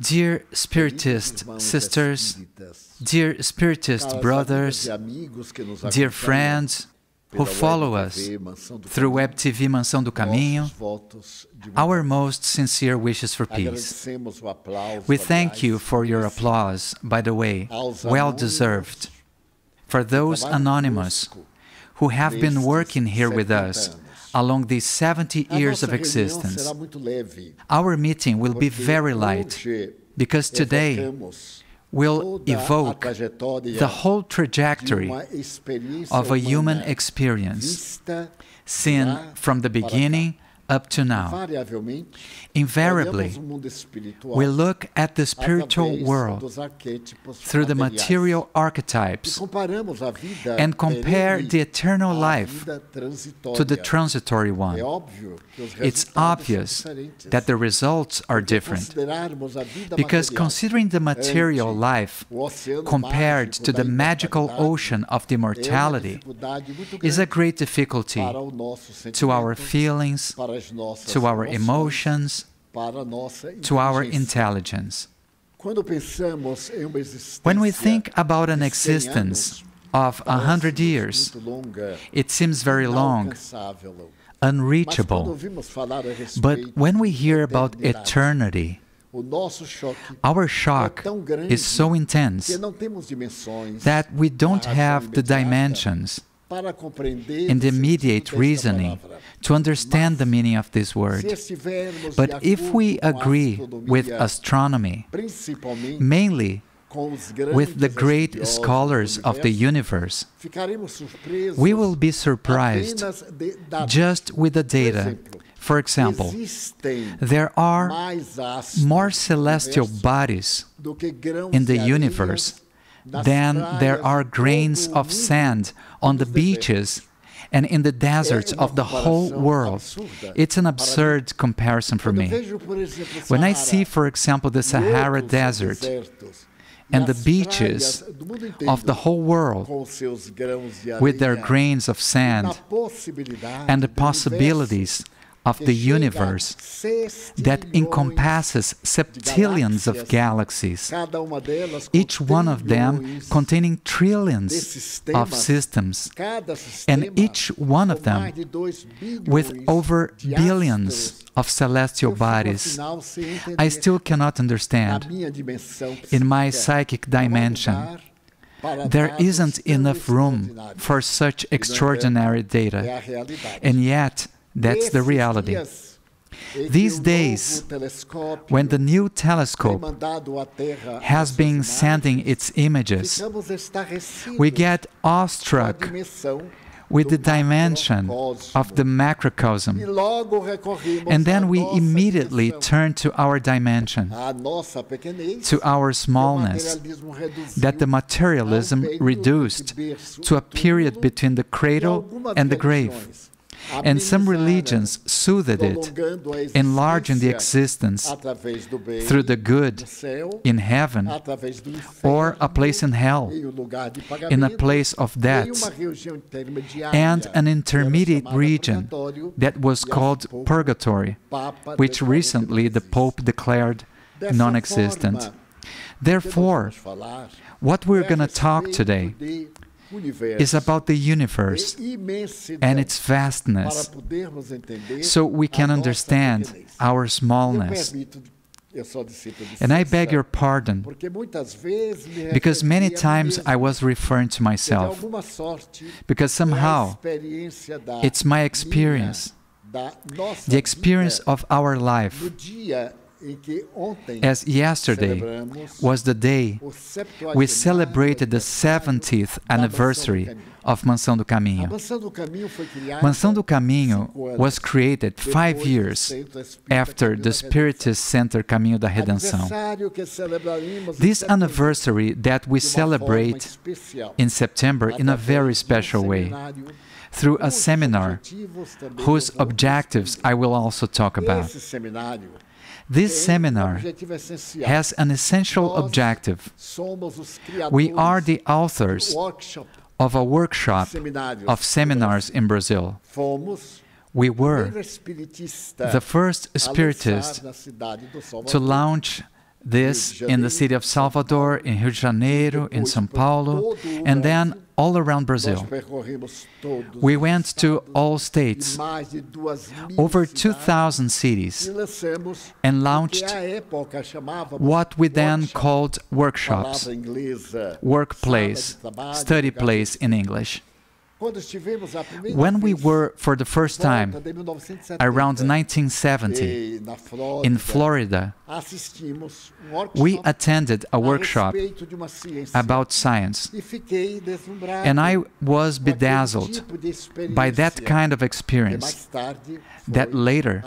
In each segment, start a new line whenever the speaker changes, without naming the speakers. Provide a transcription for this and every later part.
Dear Spiritist sisters, dear Spiritist brothers, dear friends who follow us through Web TV Mansão do Caminho, our most sincere wishes for peace. We thank you for your applause, by the way, well deserved. For those anonymous who have been working here with us along these 70 years of existence, our meeting will be very light, because today we'll evoke the whole trajectory of a human experience, seen from the beginning up to now. Invariably, we look at the spiritual world through the material archetypes and compare the eternal life to the transitory one. It's obvious that the results are different, because considering the material life compared to the magical ocean of the immortality is a great difficulty to our feelings, to our emotions, to our intelligence. When we think about an existence of 100 years, it seems very long, unreachable. But when we hear about eternity, our shock is so intense that we don't have the dimensions in the immediate reasoning to understand the meaning of this word. But if we agree with astronomy, mainly with the great scholars of the universe, we will be surprised just with the data. For example, there are more celestial bodies in the universe than there are grains of sand on the beaches and in the deserts of the whole world. It's an absurd comparison for me. When I see, for example, the Sahara Desert and the beaches of the whole world with their grains of sand and the possibilities of the universe that encompasses septillions of galaxies, each one of them containing trillions of systems, and each one of them with over billions of celestial bodies, I still cannot understand. In my psychic dimension, there isn't enough room for such extraordinary data, and yet that's the reality. These days, when the new telescope has been sending its images, we get awestruck with the dimension of the macrocosm, and then we immediately turn to our dimension, to our smallness, that the materialism reduced to a period between the cradle and the grave. And some religions soothed it, enlarging the existence through the good in heaven, or a place in hell, in a place of debts, and an intermediate region that was called purgatory, which recently the Pope declared non-existent. Therefore, what we're going to talk today is about the universe and its vastness, so we can understand our smallness. And I beg your pardon, because many times I was referring to myself, because somehow it's my experience, the experience of our life. As yesterday was the day we celebrated the 70th anniversary of Mansão do Caminho. Mansão do Caminho was created 5 years after the Spiritist Center Caminho da Redenção. This anniversary that we celebrate in September in a very special way, through a seminar whose objectives I will also talk about. This seminar has an essential objective. We are the authors of a workshop of seminars in Brazil. We were the first Spiritist to launch this in the city of Salvador, in Rio de Janeiro, in São Paulo, and then all around Brazil. We went to all states, over 2,000 cities, and launched what we then called workshops, workplace, study place in English. When we were, for the first time, around 1970, in Florida, we attended a workshop about science, and I was bedazzled by that kind of experience that later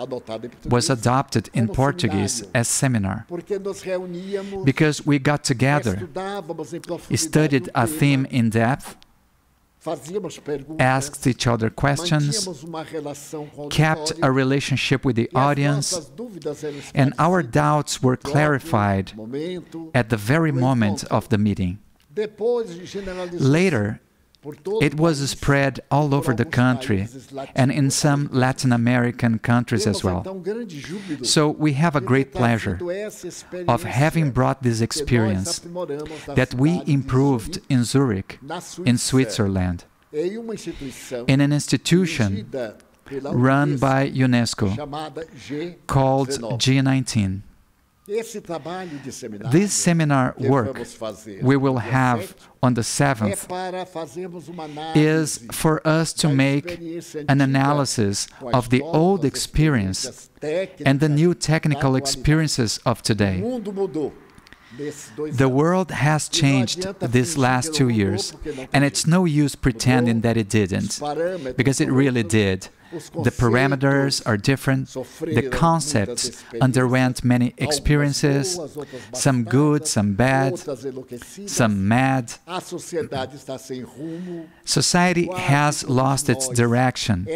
was adopted in Portuguese as seminar, because we got together, studied a theme in depth, asked each other questions, kept a relationship with the audience, and our doubts were clarified at the very moment of the meeting. Later, it was spread all over the country and in some Latin American countries as well. So we have a great pleasure of having brought this experience that we improved in Zurich, in Switzerland, in an institution run by UNESCO called G19. This seminar work we will have on the 7th is for us to make an analysis of the old experience and the new technical experiences of today. The world has changed these last 2 years, and it's no use pretending that it didn't, because it really did. The parameters are different, the concepts underwent many experiences, some good, some bad, some mad. Society has lost its direction.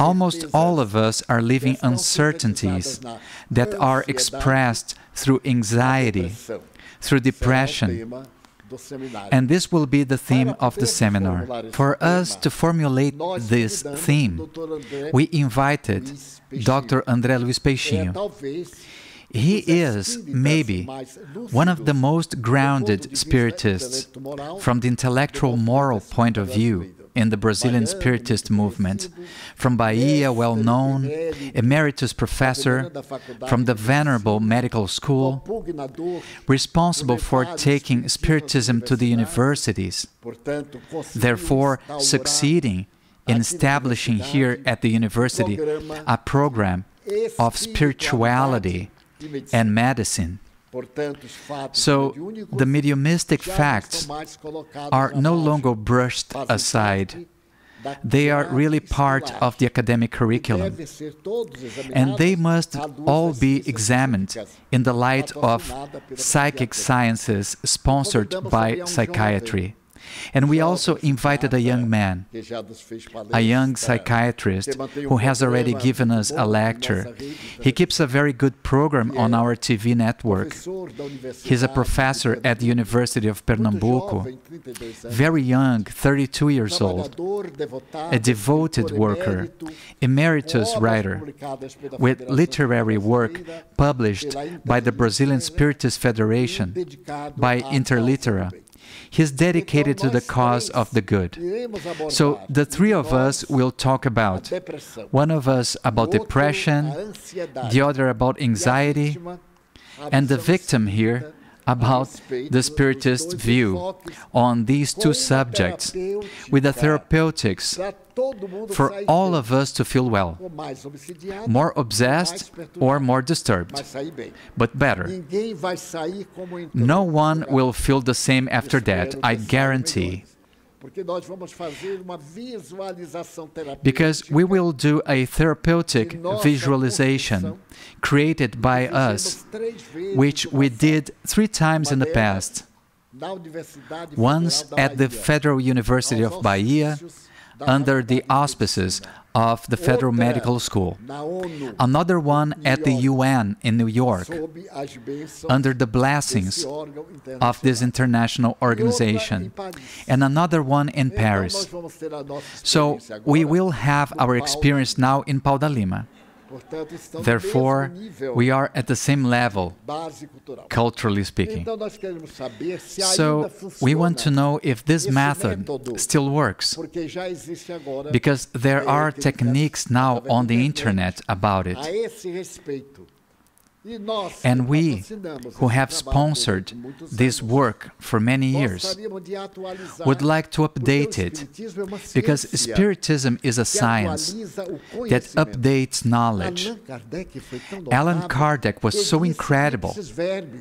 Almost all of us are living uncertainties that are expressed through anxiety, through depression. And this will be the theme of the seminar. For us to formulate this theme, we invited Dr. André Luiz Peixinho. He is, maybe, one of the most grounded Spiritists from the intellectual moral point of view in the Brazilian Spiritist movement. From Bahia, well-known, emeritus professor from the Venerable Medical School, responsible for taking Spiritism to the universities, therefore succeeding in establishing here at the university a program of spirituality and medicine. So the mediumistic facts are no longer brushed aside. They are really part of the academic curriculum, and they must all be examined in the light of psychic sciences sponsored by psychiatry. And we also invited a young man, a young psychiatrist, who has already given us a lecture. He keeps a very good program on our TV network. He's a professor at the University of Pernambuco, very young, 32 years old, a devoted worker, emeritus writer, with literary work published by the Brazilian Spiritist Federation, by Interlitera. He's dedicated to the cause of the good. So the three of us will talk about, one of us about depression, the other about anxiety, and the victim here about the Spiritist view on these two subjects, with the therapeutics for all of us to feel well, more obsessed or more disturbed, but better. No one will feel the same after that, I guarantee. Because we will do a therapeutic visualization created by us, which we did 3 times in the past. Once at the Federal University of Bahia, under the auspices of the Federal Medical School, another one at the UN in New York, under the blessings of this international organization, and another one in Paris. So we will have our experience now in Pau da Lima. Therefore, we are at the same level, culturally speaking. So, we want to know if this method still works, because there are techniques now on the internet about it. And we, who have sponsored this work for many years, would like to update it, because Spiritism is a science that updates knowledge. Allan Kardec was so incredible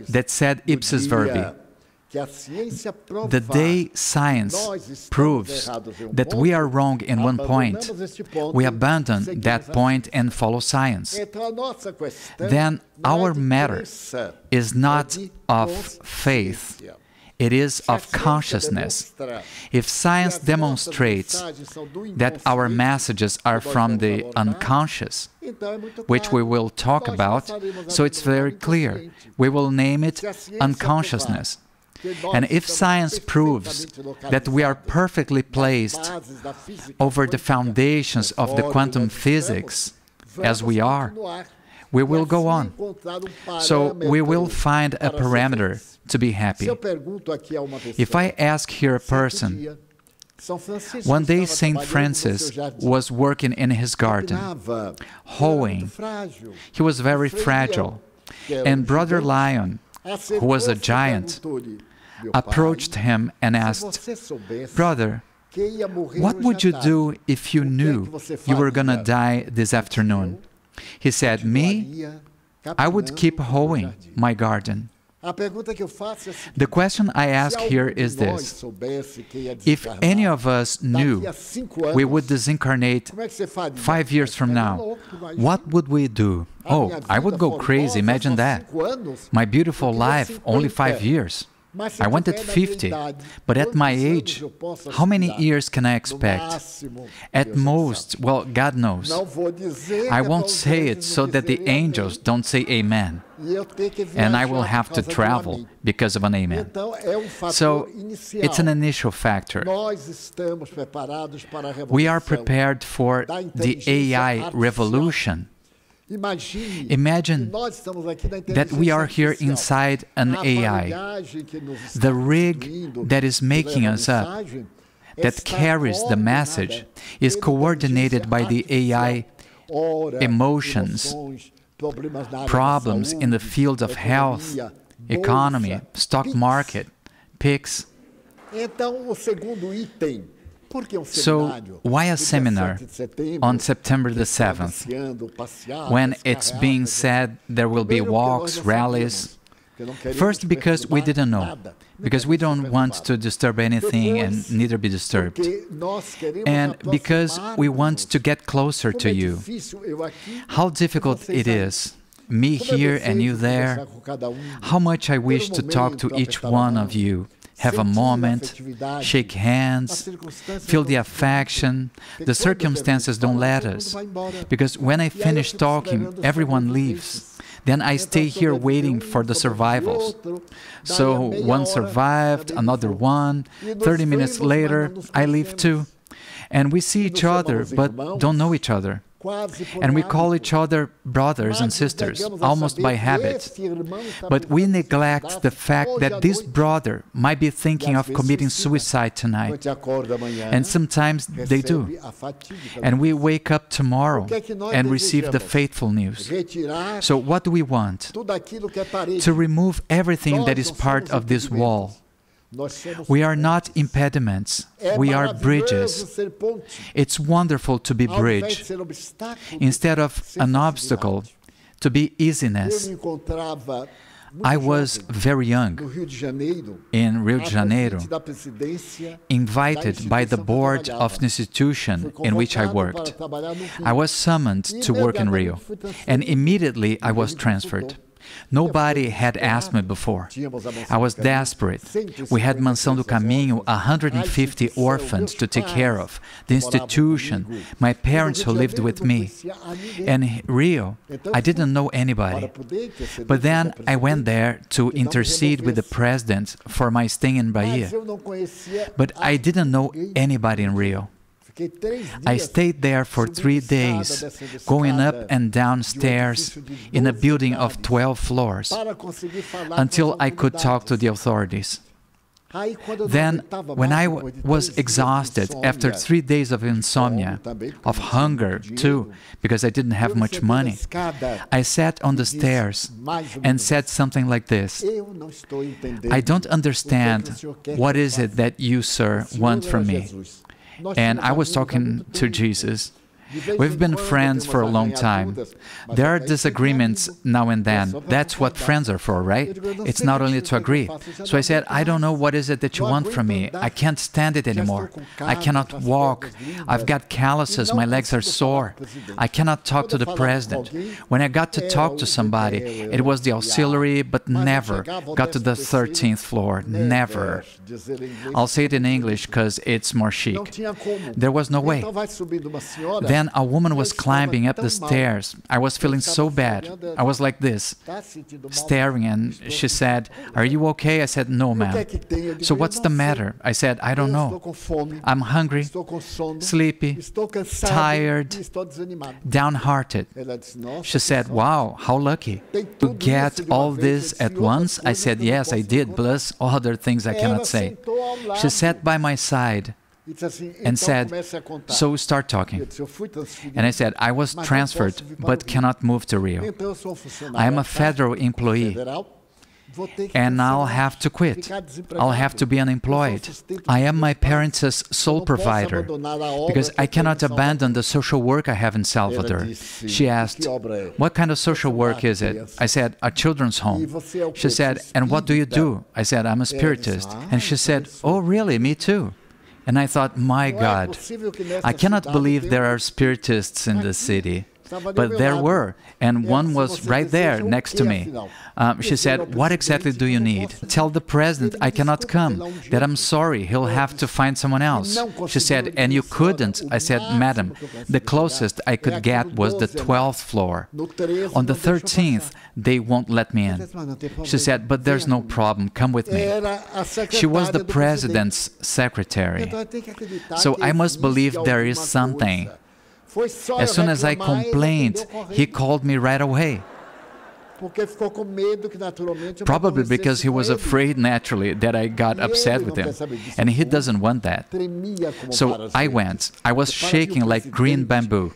that said ipsis verbi, the day science proves that we are wrong in one point, we abandon that point and follow science. Then our matter is not of faith, it is of consciousness. If science demonstrates that our messages are from the unconscious, which we will talk about, so it's very clear, we will name it unconsciousness. And if science proves that we are perfectly placed over the foundations of the quantum physics, as we are, we will go on. So we will find a parameter to be happy. If I ask here a person, one day St. Francis was working in his garden, hoeing. He was very fragile. And Brother Lion, who was a giant, approached him and asked, "Brother, what would you do if you knew you were going to die this afternoon?" He said, "Me? I would keep hoeing my garden." The question I ask here is this: if any of us knew we would disincarnate 5 years from now, what would we do? Oh, I would go crazy, imagine that. My beautiful life, only 5 years. I went at 50, but at my age, how many years can I expect? At most, well, God knows. I won't say it so that the angels don't say amen. And I will have to travel because of an amen. So, it's an initial factor. We are prepared for the AI revolution. Imagine that we are here inside an AI. The rig that is making us up, that carries the message, is coordinated by the AI emotions, problems in the field of health, economy, stock market, PICs. So, why a seminar on September the 7th, when it's being said there will be walks, rallies? First, because we didn't know, because we don't want to disturb anything and neither be disturbed. And because we want to get closer to you. How difficult it is, me here and you there. How much I wish to talk to each one of you. Have a moment, shake hands, feel the affection. The circumstances don't let us, because when I finish talking, everyone leaves. Then I stay here waiting for the survivals. So one survived, another one, 30 minutes later, I leave too. And we see each other, but don't know each other. And we call each other brothers and sisters, almost by habit. But we neglect the fact that this brother might be thinking of committing suicide tonight. And sometimes they do. And we wake up tomorrow and receive the fateful news. So what do we want? To remove everything that is part of this wall. We are not impediments, we are bridges. It's wonderful to be bridge. Instead of an obstacle, to be easiness. I was very young in Rio de Janeiro, invited by the board of the institution in which I worked. I was summoned to work in Rio, and immediately I was transferred. Nobody had asked me before. I was desperate. We had Mansão do Caminho, 150 orphans to take care of, the institution, my parents who lived with me. And Rio, I didn't know anybody. But then I went there to intercede with the president for my stay in Bahia. But I didn't know anybody in Rio. I stayed there for 3 days, going up and down stairs in a building of 12 floors, until I could talk to the authorities. Then, when I was exhausted after 3 days of insomnia, of hunger too, because I didn't have much money, I sat on the stairs and said something like this: I don't understand what is it that you, sir, want from me. And I was talking to Jesus. We've been friends for a long time. There are disagreements now and then. That's what friends are for, right? It's not only to agree. So I said, I don't know what is it that you want from me. I can't stand it anymore. I cannot walk. I've got calluses. My legs are sore. I cannot talk to the president. When I got to talk to somebody, it was the auxiliary, but never got to the 13th floor. Never. I'll say it in English because it's more chic. There was no way. Then a woman was climbing up the stairs. I was feeling so bad. I was like this, staring, and she said, "Are you okay?" I said, "No, ma'am." "So what's the matter?" I said, "I don't know. I'm hungry, sleepy, tired, downhearted." She said, "Wow, how lucky. To get all this at once?" I said, "Yes, I did, plus other things I cannot say." She sat by my side and said, "So start talking." And I said, "I was transferred, but cannot move to Rio. I am a federal employee, and I'll have to quit. I'll have to be unemployed. I am my parents' sole provider, because I cannot abandon the social work I have in Salvador." She asked, "What kind of social work is it?" I said, "A children's home." She said, "And what do you do?" I said, "I'm a spiritist." And she said, "Oh, really? Me too." And I thought, my God, I cannot believe there are spiritists in the city. But there were, and one was right there next to me. She said, "What exactly do you need?" "Tell the president I cannot come, that I'm sorry, he'll have to find someone else." She said, "And you couldn't?" I said, "Madam, the closest I could get was the 12th floor. On the 13th, they won't let me in." She said, "But there's no problem, come with me." She was the president's secretary. So I must believe there is something. As soon as I complained, he called me right away. Probably because he was afraid, naturally, that I got upset with him. And he doesn't want that. So I went. I was shaking like green bamboo.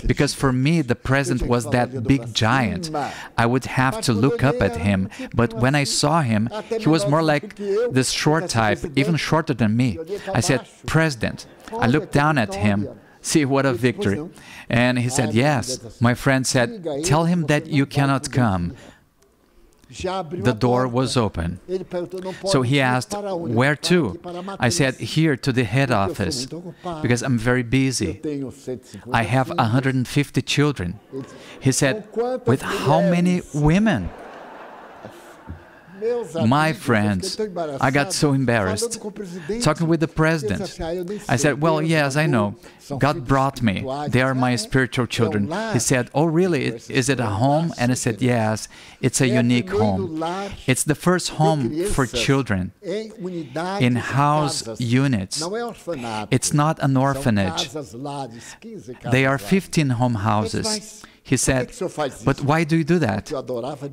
Because for me, the president was that big giant. I would have to look up at him. But when I saw him, he was more like this short type, even shorter than me. I said, "President." I looked down at him. See, what a victory. And he said, "Yes." My friend said, "Tell him that you cannot come." The door was open. So he asked, "Where to?" I said, "Here to the head office, because I'm very busy. I have 150 children." He said, "With how many women?" My friends, I got so embarrassed. Talking with the president, I said, "Well, yes, I know. God brought me. They are my spiritual children." He said, "Oh, really? Is it a home?" And I said, "Yes, it's a unique home. It's the first home for children in house units. It's not an orphanage. They are 15 home houses." He said, "But why do you do that?"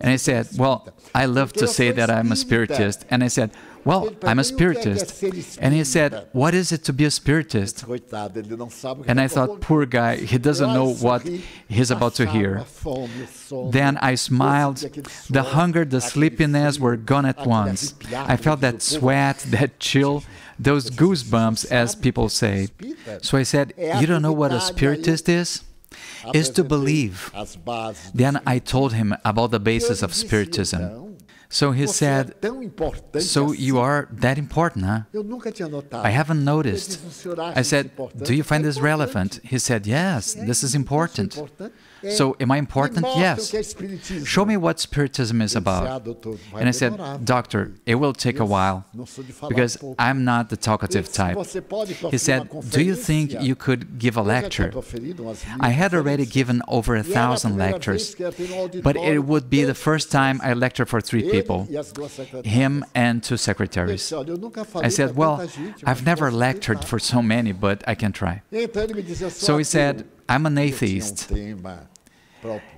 And I said, "Well, I love to say that I'm a spiritist." And I said, "Well, I'm a spiritist." And he said, "What is it to be a spiritist?" And I thought, poor guy, he doesn't know what he's about to hear. Then I smiled. The hunger, the sleepiness were gone at once. I felt that sweat, that chill, those goosebumps, as people say. So I said, "You don't know what a spiritist is?" "Is to believe." Then I told him about the basis of Spiritism. So he said, so you are that important, huh? I haven't noticed. I said, do you find this relevant? He said, yes, this is important. So, am I important? Yes. Show me what Spiritism is about. And I said, Doctor, it will take a while, because I'm not the talkative type. He said, do you think you could give a lecture? I had already given over 1,000 lectures, but it would be the first time I lectured for 3 people, him and 2 secretaries. I said, well, I've never lectured for so many, but I can try. So he said, I'm an atheist.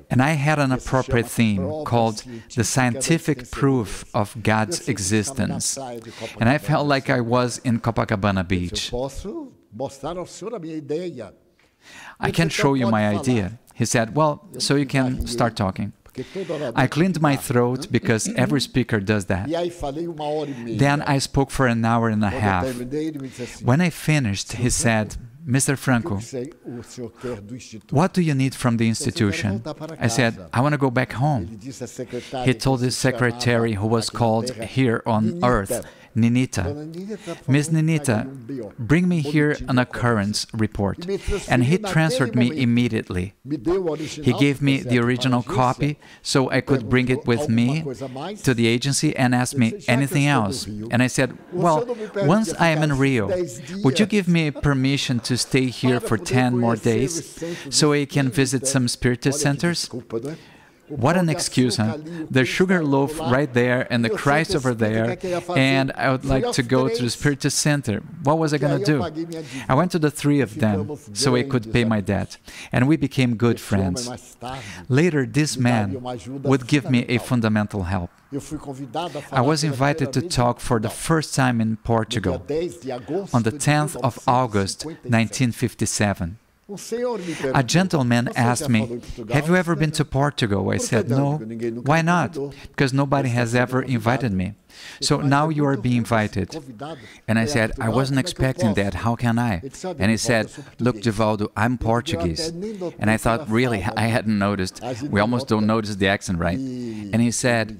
And I had an appropriate theme called The Scientific Proof of God's Existence. And I felt like I was in Copacabana Beach. I can show you my idea. He said, well, so you can start talking. I cleaned my throat because every speaker does that. Then I spoke for an hour and a half. When I finished, he said, Mr. Franco, what do you need from the institution? I said, I want to go back home. He told his secretary, who was called here on earth, Ninita, Miss Ninita, bring me here an occurrence report. And he transferred me immediately. He gave me the original copy so I could bring it with me to the agency and ask me anything else. And I said, well, once I am in Rio, would you give me permission to stay here for 10 more days so I can visit some Spiritist centers? What an excuse, huh? The sugar loaf right there and the Christ over there, and I would like to go to the Spiritist center. What was I going to do? I went to the 3 of them so I could pay my debt, and we became good friends. Later, this man would give me a fundamental help. I was invited to talk for the first time in Portugal on the 10th of August, 1957. A gentleman asked me, have you ever been to Portugal? I said, no. Why not? Because nobody has ever invited me. So now you are being invited. And I said, I wasn't expecting that. How can I? And he said, look, Divaldo, I'm Portuguese. And I thought, really, I hadn't noticed. We almost don't notice the accent, right? And he said,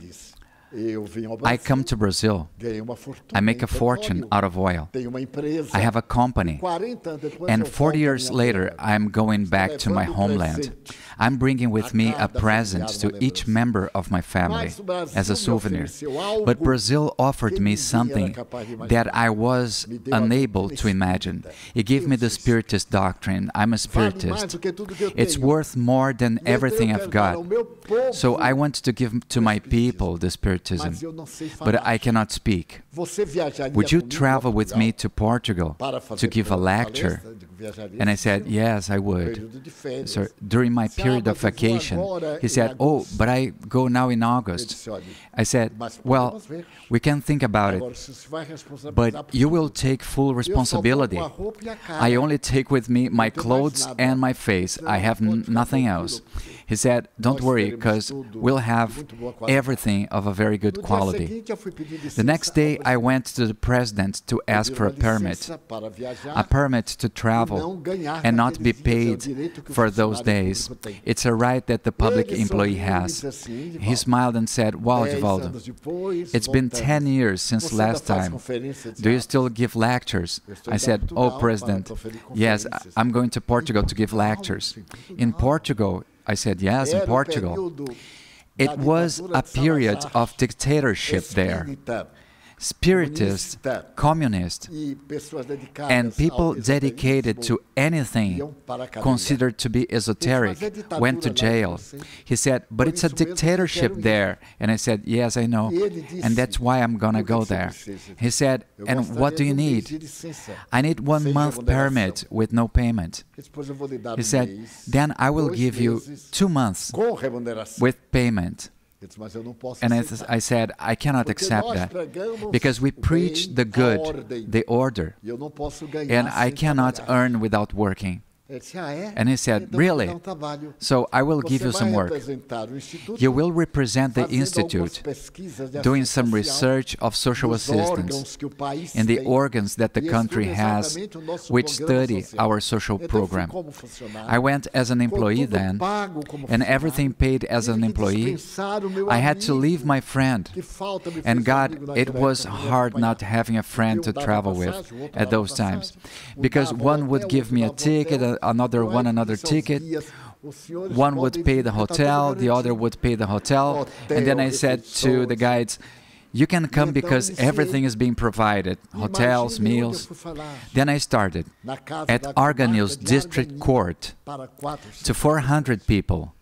I come to Brazil. I make a fortune out of oil. I have a company. And 40 years later, I'm going back to my homeland. I'm bringing with me a present to each member of my family as a souvenir. But Brazil offered me something that I was unable to imagine. It gave me the Spiritist doctrine. I'm a Spiritist. It's worth more than everything I've got. So I want to give to my people the Spiritism, but I cannot speak. Would you travel with me to Portugal to give a lecture? And I said, yes, I would. So during my period of vacation, he said, oh, but I go now in August. I said, well, we can think about it, but you will take full responsibility. I only take with me my clothes and my face. I have nothing else. He said, don't worry, because we'll have everything of a very good quality. The next day, I went to the president to ask for a permit to travel and not be paid for those days. It's a right that the public employee has. He smiled and said, wow, Divaldo, it's been 10 years since last time. Do you still give lectures? I said, oh, President, yes, I'm going to Portugal to give lectures. In Portugal, I said, yes, in Portugal. It was a period of dictatorship there. Spiritists, communists, and people dedicated to anything considered to be esoteric went to jail. He said, but it's a dictatorship there. And I said, yes, I know, and that's why I'm going to go there. He said, and what do you need? I need 1 month permit with no payment. He said, then I will give you 2 months with payment. And I said, I cannot accept that, because we preach the good, the order, and I cannot earn without working. And he said, really? So I will give you some work. You will represent the Institute, doing some research of social assistance in the organs that the country has, which study our social program. I went as an employee then, and everything paid as an employee. I had to leave my friend. And God, it was hard not having a friend to travel with at those times, because one would give me a ticket, another ticket. One would pay the hotel, the other would pay the hotel. And then I said to the guides, you can come because everything is being provided, hotels, meals. Then I started at Arganil's district court to 400 people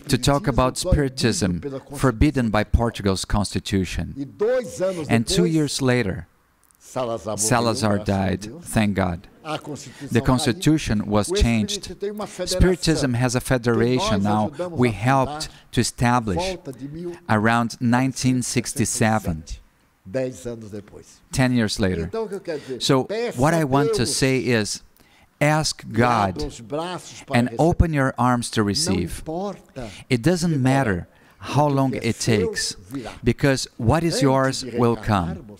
to talk about Spiritism forbidden by Portugal's constitution. And 2 years later, Salazar died, thank God. The constitution was changed. Spiritism has a federation now. We helped to establish around 1967, 10 years later. So what I want to say is, ask God and open your arms to receive. It doesn't matter how long it takes, because what is yours will come.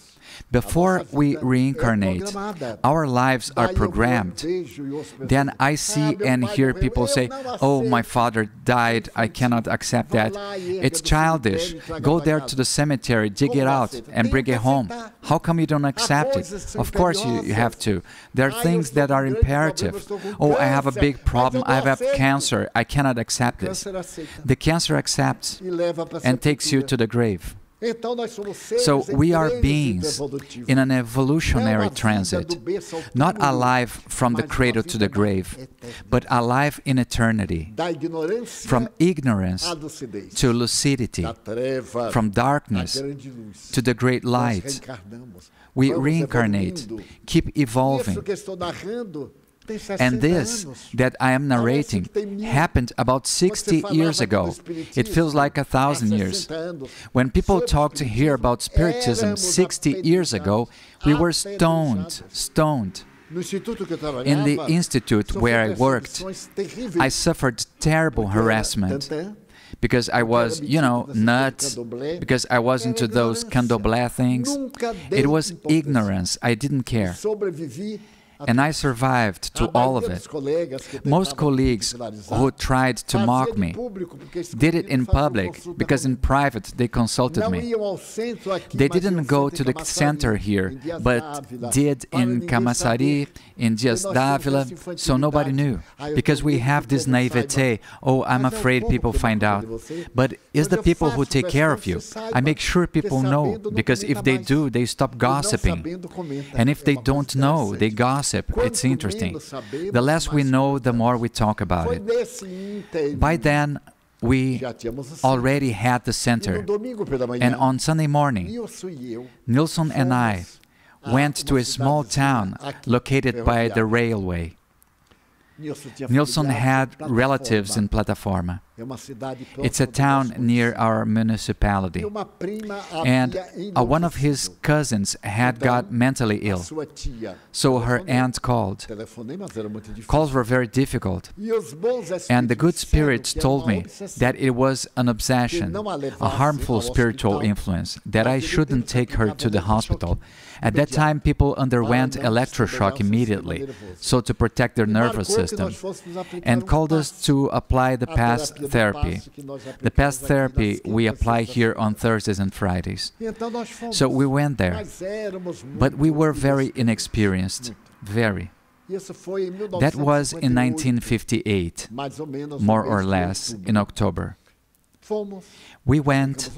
Before we reincarnate, our lives are programmed. Then I see and hear people say, oh, my father died, I cannot accept that. It's childish. Go there to the cemetery, dig it out, and bring it home. How come you don't accept it? Of course you have to. There are things that are imperative. Oh, I have a big problem, I have cancer, I cannot accept this. The cancer accepts and takes you to the grave. So we are beings in an evolutionary transit, not alive from the cradle to the grave, but alive in eternity, from ignorance to lucidity, from darkness to the great light. We reincarnate, keep evolving. And this that I am narrating happened about 60 years ago. It feels like 1,000 years. When people talked here about Spiritism 60 years ago, we were stoned. In the institute where I worked, I suffered terrible harassment. Because I was, nuts, because I was into those candomblé things. It was ignorance. I didn't care. And I survived to all of it. Most colleagues who tried to mock me did it in public, because in private they consulted me. They didn't go to the center here, but did in Camaçari, in Dias Dávila, so nobody knew. Because we have this naivete, oh, I'm afraid people find out. But it's the people who take care of you. I make sure people know, because if they do, they stop gossiping. And if they don't know, they gossip. It's interesting. The less we know, the more we talk about it. By then, we already had the center. And on Sunday morning, Nilson and I went to a small town located by the railway. Nilson had relatives in Plataforma. It's a town near our municipality. And one of his cousins had got mentally ill. So her aunt called. Calls were very difficult. And the good spirits told me that it was an obsession, a harmful spiritual influence, that I shouldn't take her to the hospital. At that time, people underwent electroshock immediately, so to protect their nervous system, and called us to apply the past therapy. The past therapy we apply here on Thursdays and Fridays. So we went there, but we were very inexperienced, very. That was in 1958, more or less, in October. We went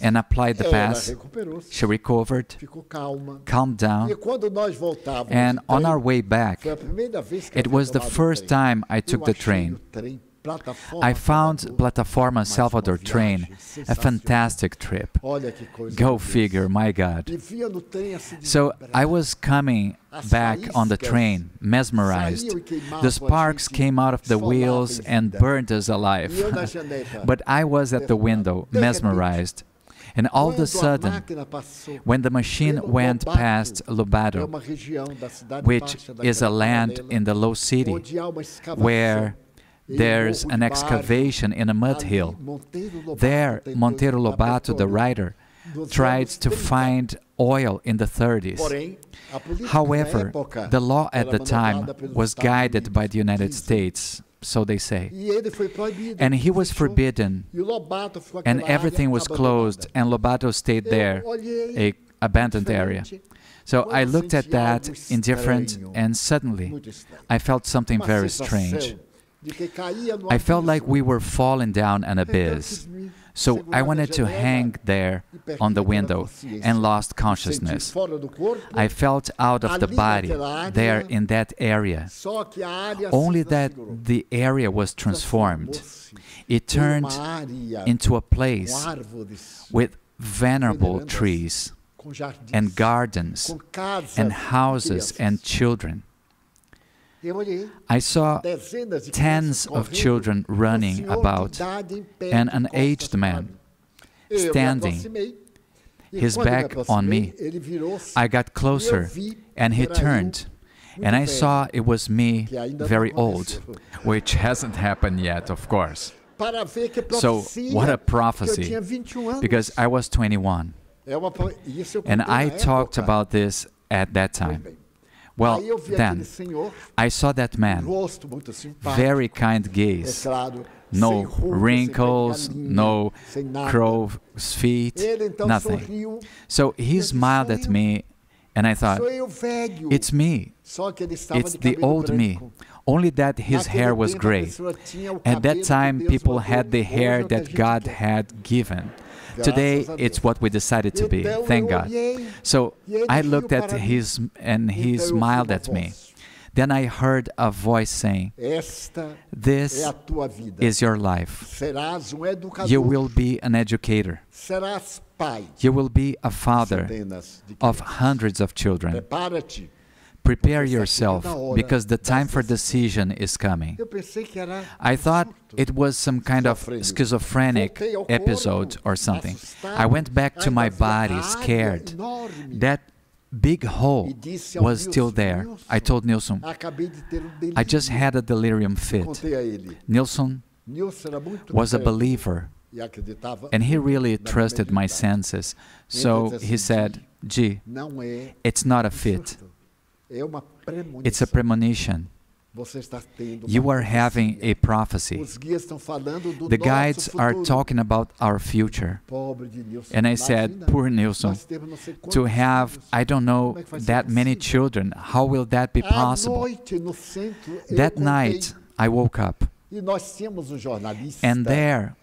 and applied the pass. She recovered, calmed down, and on our way back, it was the first time I took the train. I found Plataforma Salvador train a fantastic trip. Go figure, my God. So I was coming back on the train, mesmerized. The sparks came out of the wheels and burned us alive. But I was at the window, mesmerized. And all of a sudden, when the machine went past Lobato, which is a land in the low city, where there's an excavation in a mud hill, there Monteiro Lobato, the writer, tried to find oil in the 30s. However, the law at the time was guided by the United States, so they say. And he was forbidden, and everything was closed, and Lobato stayed there, an abandoned area. So I looked at that indifferent, and suddenly I felt something very strange. I felt like we were falling down an abyss. So I wanted to hang there on the window and lost consciousness. I felt out of the body there in that area. Only that the area was transformed. It turned into a place with venerable trees and gardens and houses and children. I saw tens of children running about and an aged man standing, his back on me. I got closer and he turned, and I saw it was me, very old, which hasn't happened yet, of course. So what a prophecy, because I was 21, and I talked about this at that time. Well, then, I saw that man, very kind gaze, no wrinkles, no crow's feet, nothing. So he smiled at me, and I thought, it's me, it's the old me, only that his hair was gray. At that time, people had the hair that God had given. Today, it's what we decided to be, thank God. So I looked at his, and he smiled at me. Then I heard a voice saying, this is your life. You will be an educator. You will be a father of hundreds of children. Prepare yourself, because the time for decision is coming. I thought it was some kind of schizophrenic episode or something. I went back to my body, scared. That big hole was still there. I told Nilson, I just had a delirium fit. Nilson was a believer, and he really trusted my senses. So he said, G, it's not a fit. It's a premonition. You are having a prophecy. The guides are talking about our future. And I said, poor Nilson, to have, I don't know, that many children, how will that be possible? That night, I woke up, and there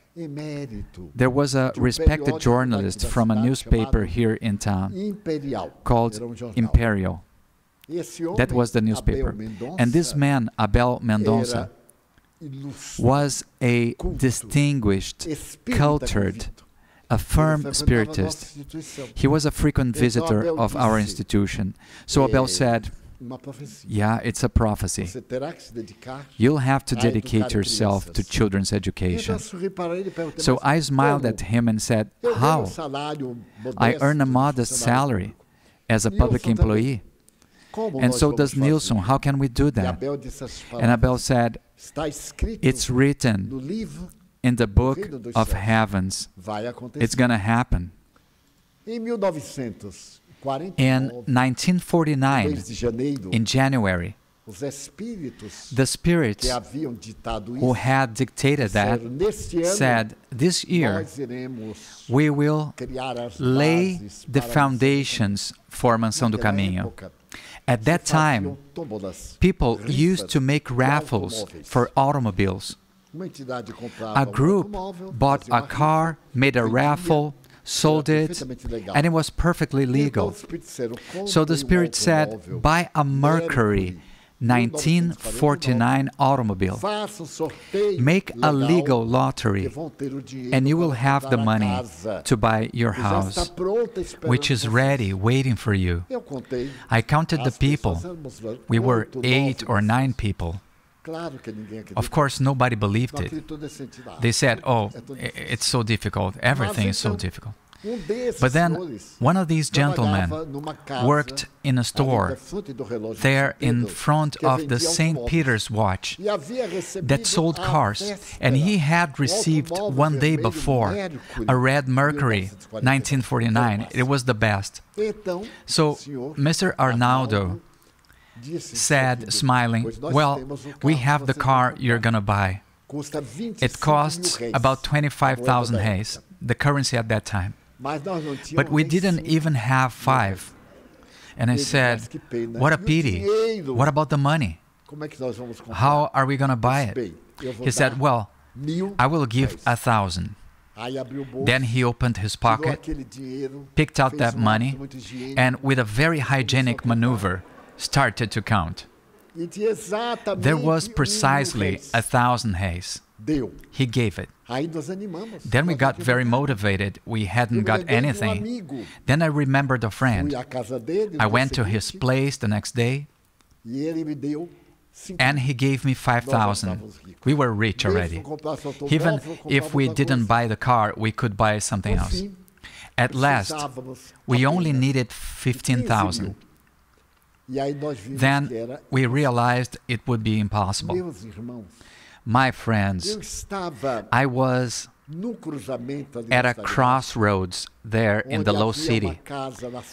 was a respected journalist from a newspaper here in town called Imperial. That was the newspaper. And this man, Abel Mendonça, was a distinguished, cultured, a firm spiritist. He was a frequent visitor of our institution. So Abel said, yeah, it's a prophecy. You'll have to dedicate yourself to children's education. So I smiled at him and said, how? I earn a modest salary as a public employee. And so does Nilson. How can we do that? And Abel said, it's written in the book of heavens. It's going to happen. In 1949, in January, the spirits who had dictated that said, this year we will lay the foundations for Mansão do Caminho. At that time, people used to make raffles for automobiles. A group bought a car, made a raffle, sold it, and it was perfectly legal. So the Spirit said, buy a Mercury 1949 automobile. Make a legal lottery, and you will have the money to buy your house, which is ready, waiting for you. I counted the people. We were 8 or 9 people. Of course, nobody believed it. They said, oh, it's so difficult. Everything is so difficult. But then one of these gentlemen worked in a store there in front of the St. Peter's watch that sold cars, and he had received one day before a red Mercury 1949. It was the best. So Mr. Arnaldo said, smiling, "Well, we have the car you're going to buy. It costs about 25,000 reais, the currency at that time. But we didn't even have 5. And I said, "What a pity. What about the money? How are we going to buy it?" He said, "Well, I will give 1,000. Then he opened his pocket, picked out that money, and with a very hygienic maneuver, started to count. There was precisely 1,000 reais. He gave it. Then we got very motivated. We hadn't got anything. Then I remembered a friend. I went to his place the next day, and he gave me 5,000. We were rich already. Even if we didn't buy the car, we could buy something else. At last, we only needed 15,000. Then we realized it would be impossible. My friends, I was at a crossroads there in the low city,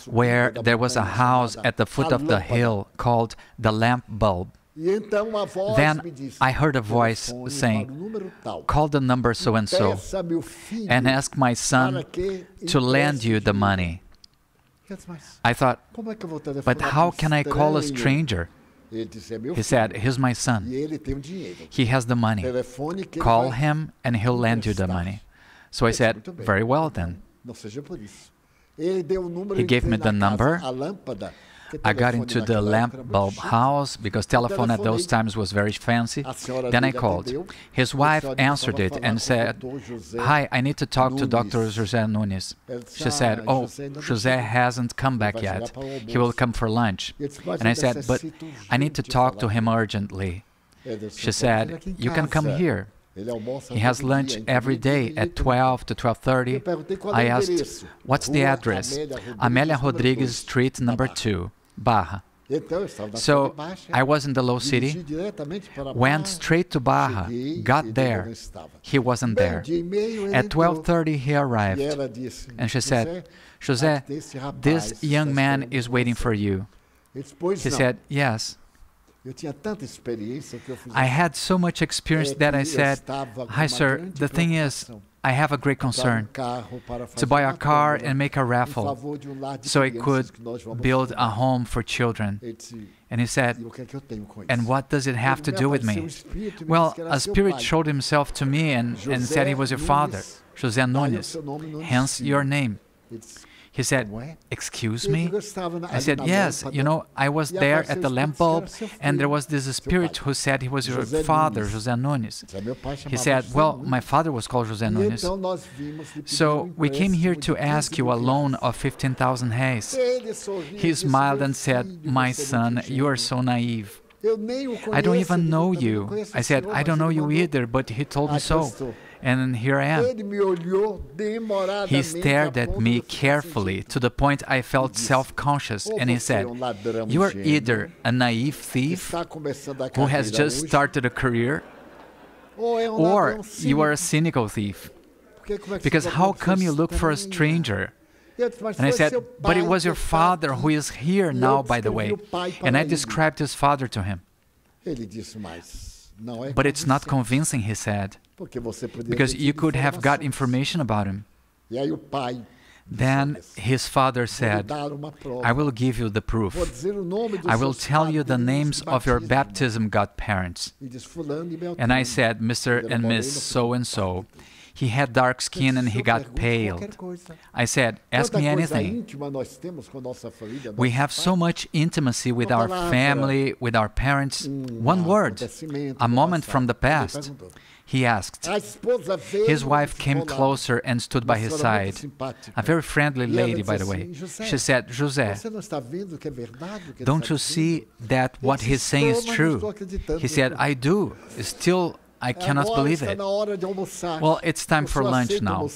where there was a house at the foot of the hill called the Lamp Bulb. Then I heard a voice saying, "Call the number so-and-so and ask my son to lend you the money." I thought, "But how can I call a stranger?" He said, "He's my son. He has the money. Call him and he'll lend you the money." So I said, "Very well then." He gave me the number. I got into the lamp bulb house because telephone at those times was very fancy. Then I called. His wife answered it and said, "Hi, I need to talk to Dr. José Nunes." She said, "Oh, José hasn't come back yet. He will come for lunch." And I said, "But I need to talk to him urgently." She said, "You can come here. He has lunch every day at 12 to 12:30. I asked, "What's the address?" Amélia Rodrigues Street, number 2, Barra. So I was in the low city, went straight to Barra, got there. He wasn't there. At 12:30 he arrived, and she said, "José, this young man is waiting for you." He said, "Yes." I had so much experience that I said, "Hi sir, the thing is, I have a great concern, to buy a car and make a raffle, so I could build a home for children." And he said, "And what does it have to do with me?" "Well, a spirit showed himself to me and said he was your father, José Nunes, hence your name." He said, "Excuse me?" I said, "Yes, you know, I was there at the lamp bulb, and there was this spirit who said he was your father, José Nunes." He said, "Well, my father was called José Nunes. So we came here to ask you a loan of 15,000 reais. He smiled and said, "My son, you are so naive. I don't even know you." I said, "I don't know you either, but he told me so. And here I am." He stared at me carefully to the point I felt self-conscious, and he said, "You are either a naive thief who has just started a career, or you are a cynical thief. Because how come you look for a stranger?" And I said, "But it was your father who is here now, by the way." And I described his father to him. "But it's not convincing," he said, "because you could have got information about him." Then his father said, "I will give you the proof. I will tell you the names of your baptism godparents." And I said, "Mr. and Miss so-and-so. He had dark skin and he got pale." I said, "Ask me anything." We have so much intimacy with our family, with our parents. One word, a moment from the past. He asked. His wife came closer and stood by his side. A very friendly lady, by the way. She said, "José, don't you see that what he's saying is true?" He said, "I do. Still, I cannot believe it. Well, it's time for lunch now.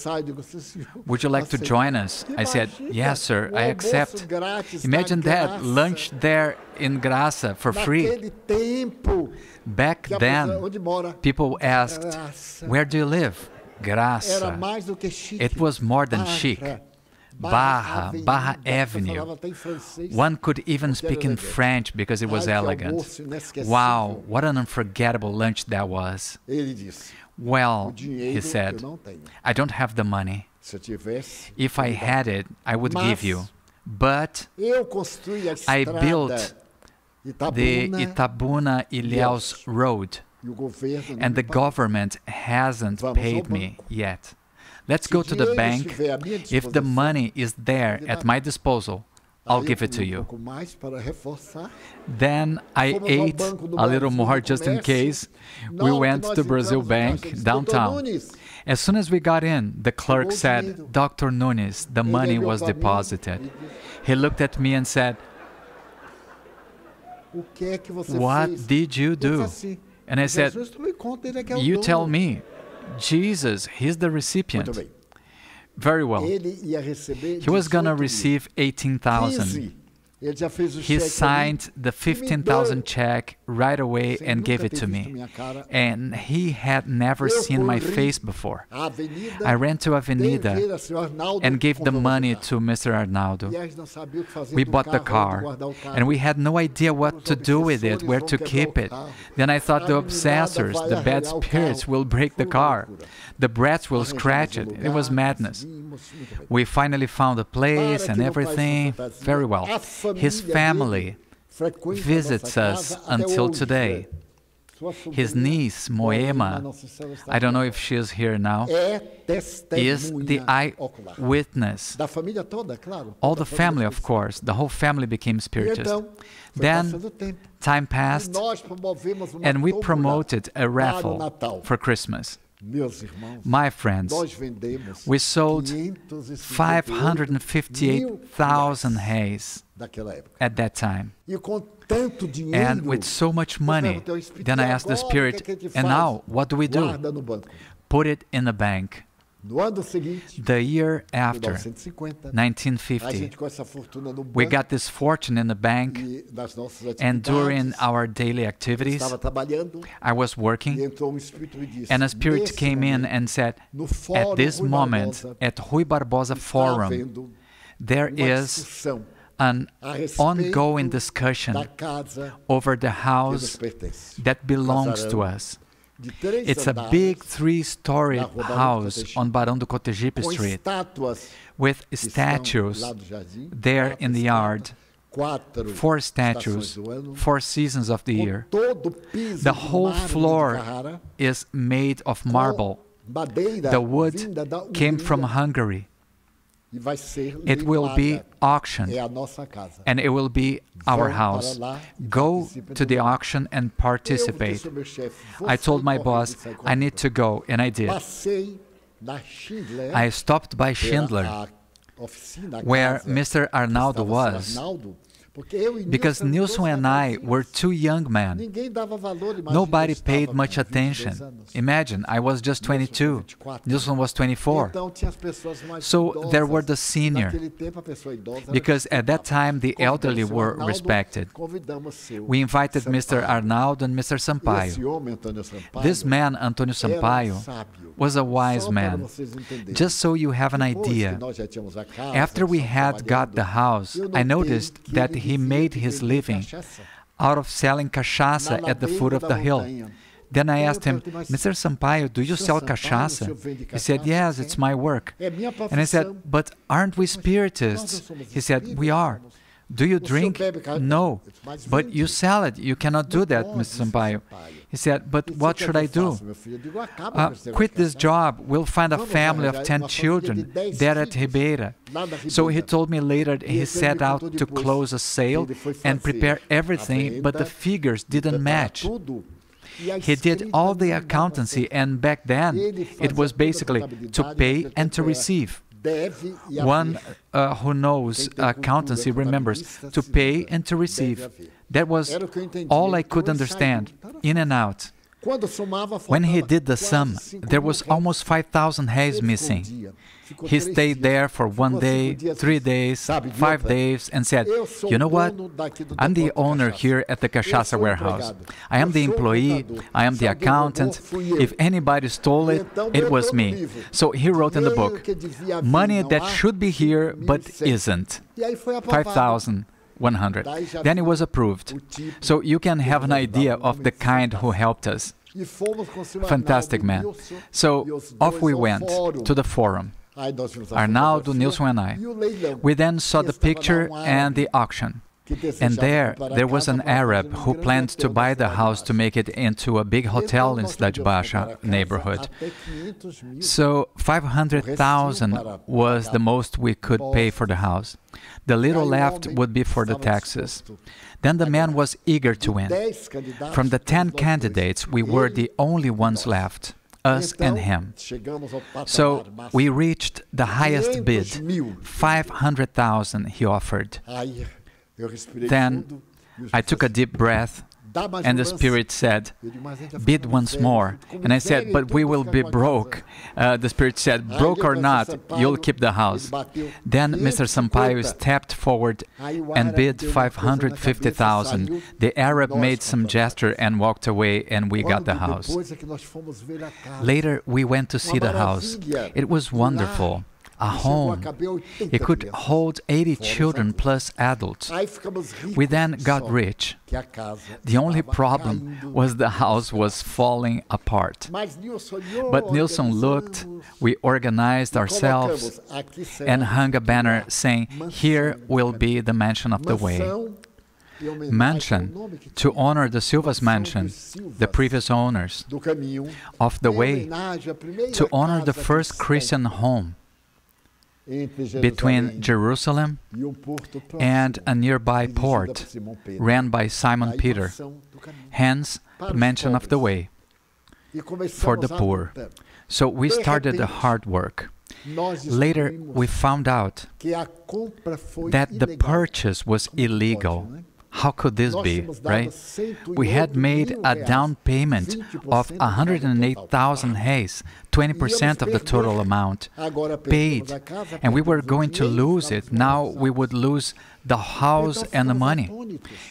Would you like to join us? I said, yes, sir, I accept. Imagine that, lunch there in Graça for free. Back then, people asked, where do you live? Graça. It was more than chic. Barra Avenue. One could even speak in French because it was elegant. Wow, what an unforgettable lunch that was. Well, he said, I don't have the money. If I had it, I would give you. But I built the Itabuna-Ilhéus Road, and the government hasn't paid me yet. Let's go to the bank. If the money is there at my disposal, I'll give it to you. Then I ate a little more just in case. We went to Brazil Bank downtown. As soon as we got in, the clerk said, Dr. Nunes, the money was deposited. He looked at me and said, what did you do? And I said, you tell me. Jesus, he's the recipient. Very well. He was going to receive 18,000. He signed the 15,000 check right away and gave it to me. And he had never seen my face before. I ran to Avenida and gave the money to Mr. Arnaldo. We bought the car, and we had no idea what to do with it, where to keep it. Then I thought the obsessors, the bad spirits, will break the car. The brats will scratch it. It was madness. We finally found a place and everything. Very well. His family visits us until today. His niece, Moema, I don't know if she is here now, is the eyewitness. All the family, of course, the whole family became spiritist. Then time passed, and we promoted a raffle for Christmas. My friends, we sold 558,000 reais at that time. And with so much money, then I asked the Spirit, and now, what do we do? Put it in the bank. The year after, 1950, we got this fortune in the bank, and during our daily activities, I was working, and a spirit came in and said, at this moment, at Rui Barbosa Forum, there is an ongoing discussion over the house that belongs to us. It's a big 3-story house on Barão do Cotegipe Street with statues there in the yard. 4 statues, 4 seasons of the year. The whole floor is made of marble. The wood came from Hungary. It will be auctioned, and it will be our house. Go to the auction and participate. I told my boss, I need to go, and I did. I stopped by Schindler, where Mr. Arnaldo was, because Nilson and I were 2 young men. Nobody paid much attention. Imagine, I was just 22. Nilson was 24. So there were the senior, because at that time the elderly were respected. We invited Mr. Arnaldo and Mr. Sampaio. This man, Antônio Sampaio, was a wise man. Just so you have an idea, after we had got the house, I noticed that he made his living out of selling cachaça at the foot of the hill. Then I asked him, Mr. Sampaio, do you sell cachaça? He said, yes, it's my work. And I said, but aren't we spiritists? He said, we are. Do you drink? No. But you sell it. You cannot do that, Mr. Sampaio. He said, but what should I do? Quit this job. We'll find a family of 10 children there at Ribeira. So he told me later he set out to close a sale and prepare everything, but the figures didn't match. He did all the accountancy, and back then it was basically to pay and to receive. One who knows accountancy remembers to pay and to receive. That was all I could understand, in and out. When he did the sum, there was almost 5,000 reais missing. He stayed there for 1 day, 3 days, 5 days, and said, "You know what? I'm the owner here at the Cachaça warehouse. I am the employee, I am the accountant. If anybody stole it, it was me." So he wrote in the book, money that should be here but isn't. 5,100. Then it was approved. So you can have an idea of the kind who helped us. Fantastic man. So off we went to the forum. Arnaldo, Nilson and I. We then saw the picture and the auction. And there was an Arab who planned to buy the house to make it into a big hotel in Cidade Baixa neighborhood. So 500,000 was the most we could pay for the house. The little left would be for the taxes. Then the man was eager to win. From the 10 candidates, we were the only ones left, us and him. So we reached the highest bid, 500,000 he offered. Then I took a deep breath, and the Spirit said, "Bid once more." And I said, "But we will be broke." The Spirit said, "Broke or not, you'll keep the house." Then Mr. Sampaio stepped forward and bid 550,000. The Arab made some gesture and walked away, and we got the house. Later, we went to see the house. It was wonderful. A home. It could hold 80 children plus adults. We then got rich. The only problem was the house was falling apart. But Nilson looked, we organized ourselves, and hung a banner saying, "Here will be the mansion of the way." Mansion, to honor the Silva's mansion, the previous owners of the way, to honor the first Christian home between Jerusalem and a nearby port ran by Simon Peter, hence Mansion of the Way, for the poor. So we started the hard work. Later we found out that the purchase was illegal. How could this be, right? We had made a down payment of 108,000 reais, 20% of the total amount, paid, and we were going to lose it. Now we would lose the house and the money.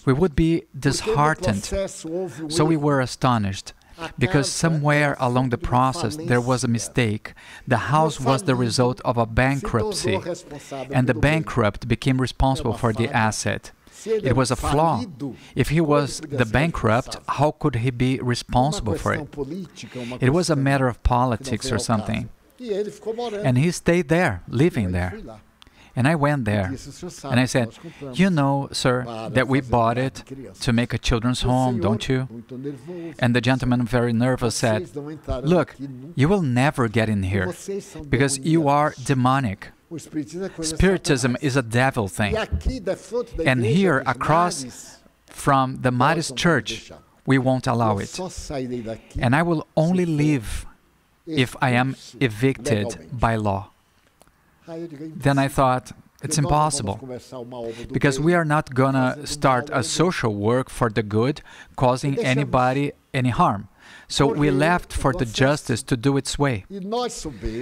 We would be disheartened. So we were astonished, because somewhere along the process there was a mistake. The house was the result of a bankruptcy, and the bankrupt became responsible for the asset. It was a flaw. If he was the bankrupt, how could he be responsible for it? It was a matter of politics or something. And he stayed there, living there. And I went there, and I said, "You know, sir, that we bought it to make a children's home, don't you?" And the gentleman, very nervous, said, "Look, you will never get in here, because you are demonic. Spiritism is a devil thing. And here, across from the Maris Church, we won't allow it. And I will only leave if I am evicted by law." Then I thought, it's impossible, because we are not gonna start a social work for the good, causing anybody any harm. So we left for the justice to do its way.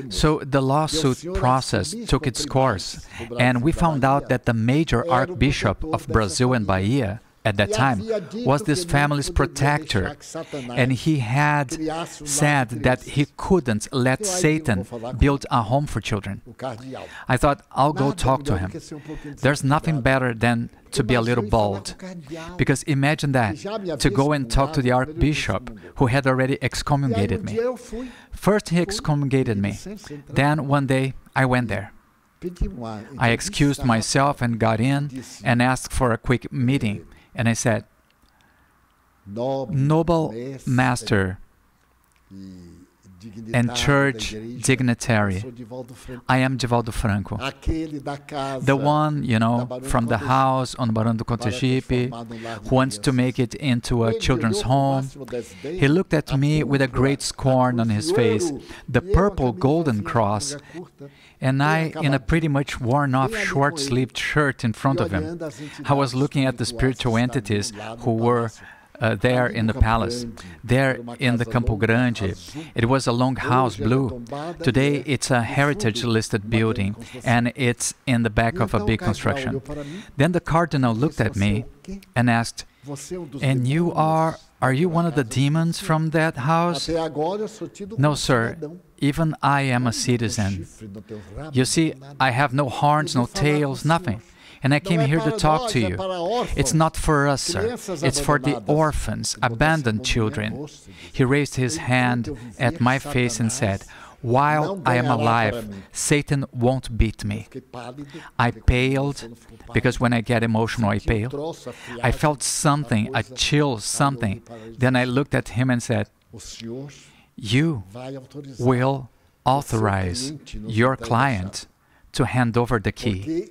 So the lawsuit process took its course, and we found out that the major Archbishop of Brazil and Bahia at that time was this family's protector, and he had said that he couldn't let Satan build a home for children. I thought, I'll go talk to him. There's nothing better than to be a little bold, because imagine that, to go and talk to the Archbishop who had already excommunicated me. First he excommunicated me, then one day I went there. I excused myself and got in and asked for a quick meeting. And I said, "Noble Master and church dignitary, I am Divaldo Franco, the one, you know, from the house on Barão do Cotegipe, who wants to make it into a children's home." He looked at me with a great scorn on his face, the purple golden cross, and I, in a pretty much worn-off short-sleeved shirt in front of him. I was looking at the spiritual entities who were there in the palace. There in the Campo Grande, it was a long house, blue. Today, it's a heritage-listed building, and it's in the back of a big construction. Then the cardinal looked at me and asked, "And you are you one of the demons from that house?" "No, sir. Even I am a citizen. You see, I have no horns, no tails, nothing. And I came here to talk to you. It's not for us, sir. It's for the orphans, abandoned children." He raised his hand at my face and said, "While I am alive, Satan won't beat me." I paled, because when I get emotional, I pale. I felt something, a chill, something. Then I looked at him and said, "You will authorize your client to hand over the key,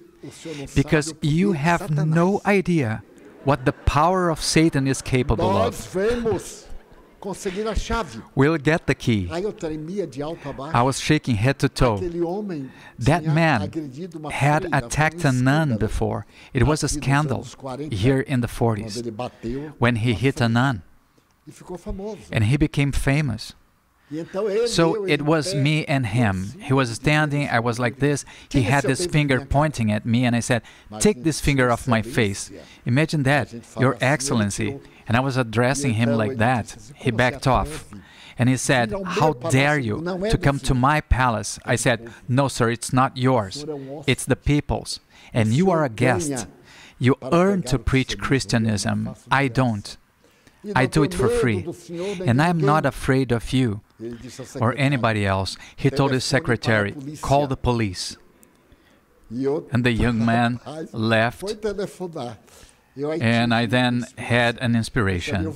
because you have no idea what the power of Satan is capable of. We'll get the key." I was shaking head to toe. That man had attacked a nun before. It was a scandal here in the 40s when he hit a nun, and he became famous. So it was me and him. He was standing, I was like this, he had this finger pointing at me, and I said, "Take this finger off my face." Imagine that, "Your Excellency." And I was addressing him like that. He backed off. And he said, "How dare you to come to my palace?" I said, "No, sir, it's not yours. It's the people's. And you are a guest. You earn to preach Christianism. I don't. I do it for free. And I'm not afraid of you or anybody else." He told his secretary, "Call the police." And the young man left. And I then had an inspiration.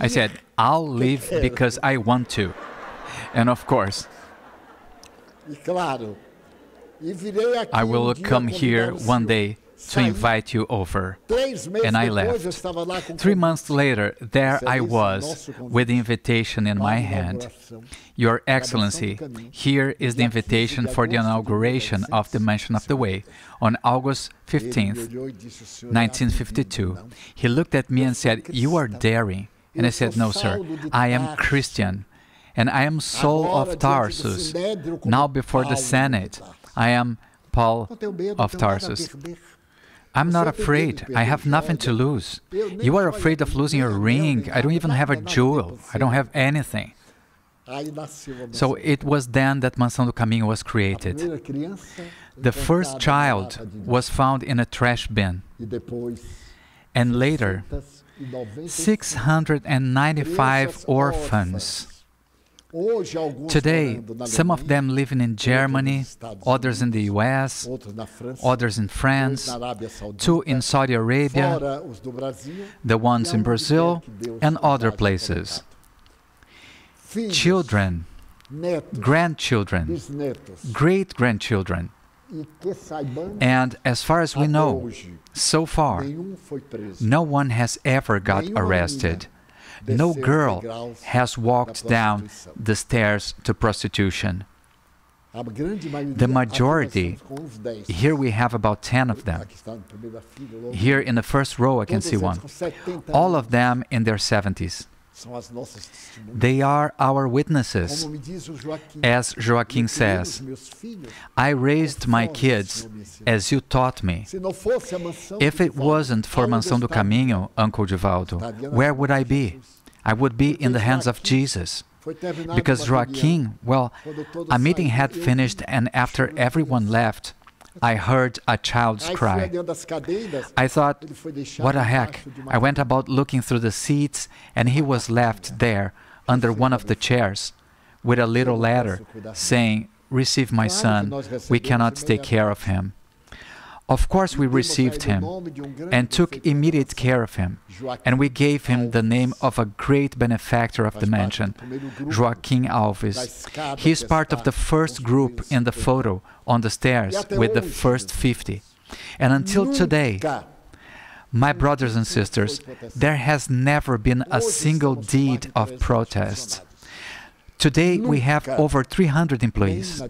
I said, "I'll leave because I want to." And of course, I will come here one day to invite you over. And I left. 3 months later, there I was with the invitation in my hand. "Your Excellency, here is the invitation for the inauguration of the Mansion of the Way on August 15th, 1952. He looked at me and said, "You are daring." And I said, "No, sir, I am Christian. And I am Saul of Tarsus. Now before the Senate, I am Paul of Tarsus. I'm not afraid. I have nothing to lose. You are afraid of losing your ring. I don't even have a jewel. I don't have anything." So it was then that Mansão do Caminho was created. The first child was found in a trash bin. And later, 695 orphans. Today, some of them living in Germany, others in the US, others in France, 2 in Saudi Arabia, the ones in Brazil, and other places. Children, grandchildren, great-grandchildren. And as far as we know, so far, no one has ever got arrested. No girl has walked down the stairs to prostitution. The majority, here we have about 10 of them. Here in the first row I can see one. All of them in their 70s. They are our witnesses. As Joaquim says, "I raised my kids as you taught me." If it wasn't for Mansão do Caminho, Uncle Divaldo, where would I be? I would be in the hands of Jesus. Because Joaquim, well, a meeting had finished, and after everyone left, I heard a child's cry. I thought, what the heck? I went about looking through the seats, and he was left there under one of the chairs with a little letter saying, "Receive my son, we cannot take care of him." Of course we received him and took immediate care of him, and we gave him the name of a great benefactor of the mansion, Joaquim Alves. He is part of the first group in the photo on the stairs with the first 50. And until today, my brothers and sisters, there has never been a single deed of protest. Today we have over 300 employees.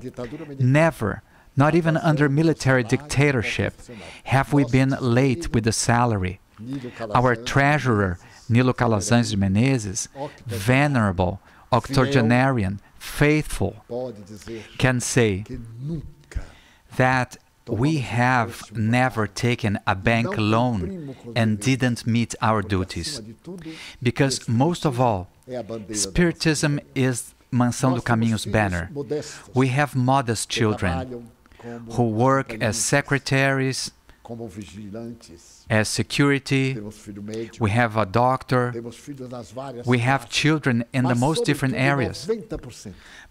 Never, not even under military dictatorship, have we been late with the salary. Our treasurer Nilo Calazans de Menezes, venerable, octogenarian, faithful, can say that we have never taken a bank loan and didn't meet our duties. Because most of all, Spiritism is Mansão do Caminho's banner. We have modest children who work as secretaries, as security, we have a doctor, we have children in the most different areas.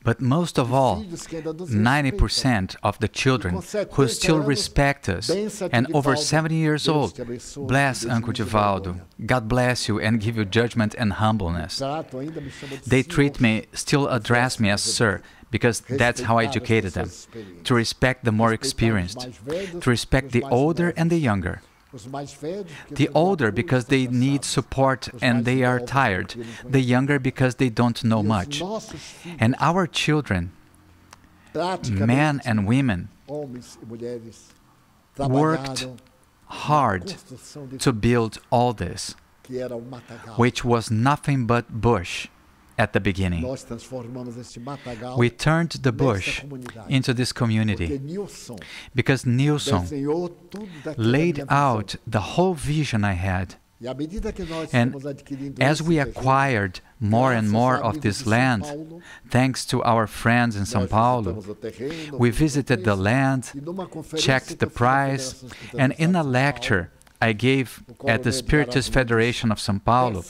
But most of all, 90% of the children who still respect us, and over 70 years old, bless Uncle Divaldo, God bless you and give you judgment and humbleness. They treat me, still address me as sir, because that's how I educated them, to respect the more experienced, to respect the older and the younger. The older because they need support and they are tired, the younger because they don't know much. And our children, men and women, worked hard to build all this, which was nothing but bush at the beginning. We turned the bush into this community because Nilson laid out the whole vision I had. And as we acquired more and more of this land, thanks to our friends in São Paulo, we visited the land, checked the price, and in a lecture I gave at the Spiritist Federation of São Paulo,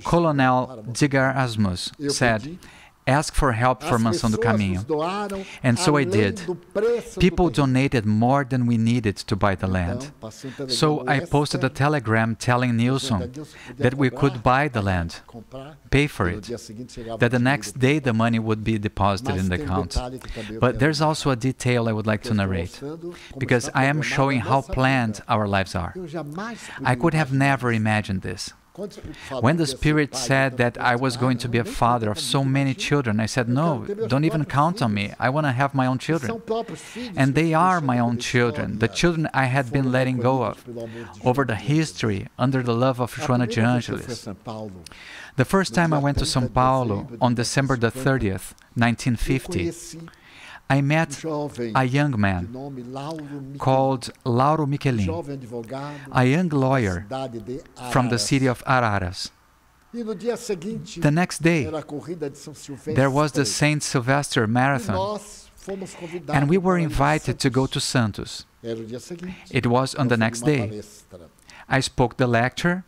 Colonel Edgar Asmus said, ask for help for Mansão do Caminho. And so I did. People donated more than we needed to buy the land. So I posted a telegram telling Nilson that we could buy the land, pay for it, that the next day the money would be deposited in the account. But there's also a detail I would like to narrate, because I am showing how planned our lives are. I could have never imagined this. When the Spirit said that I was going to be a father of so many children, I said, no, don't even count on me. I want to have my own children. And they are my own children, the children I had been letting go of, over the history, under the love of Joana de Angelis. The first time I went to São Paulo, on December the 30th, 1950, I met a young man called Lauro Michelin, a young lawyer from the city of Araras. The next day, there was the Saint Sylvester Marathon, and we were invited to go to Santos. It was on the next day. I spoke the lecture,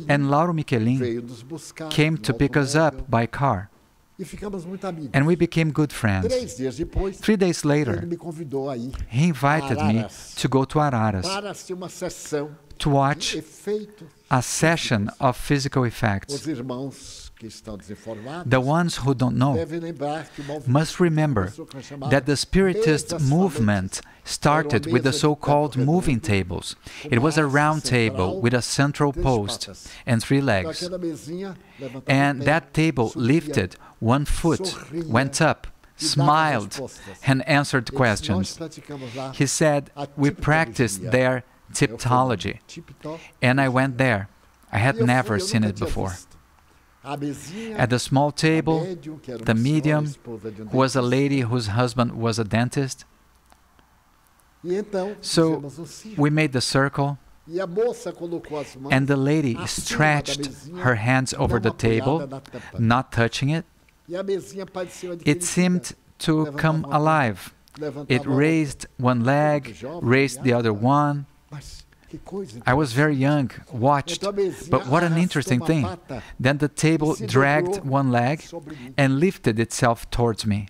and Lauro Michelin came to pick us up by car. And we became good friends. 3 days later, he invited me to go to Araras to watch a session of physical effects. The ones who don't know must remember that the Spiritist movement started with the so-called moving tables. It was a round table with a central post and 3 legs. And that table lifted 1 foot, went up, smiled, and answered questions. He said, we practiced there tiptology. And I went there. I had never seen it before. At the small table, the medium was a lady whose husband was a dentist. So we made the circle, and the lady stretched her hands over the table, not touching it. It seemed to come alive. It raised 1 leg, raised the other one. I was very young, watched, but what an interesting thing. Then the table dragged 1 leg and lifted itself towards me.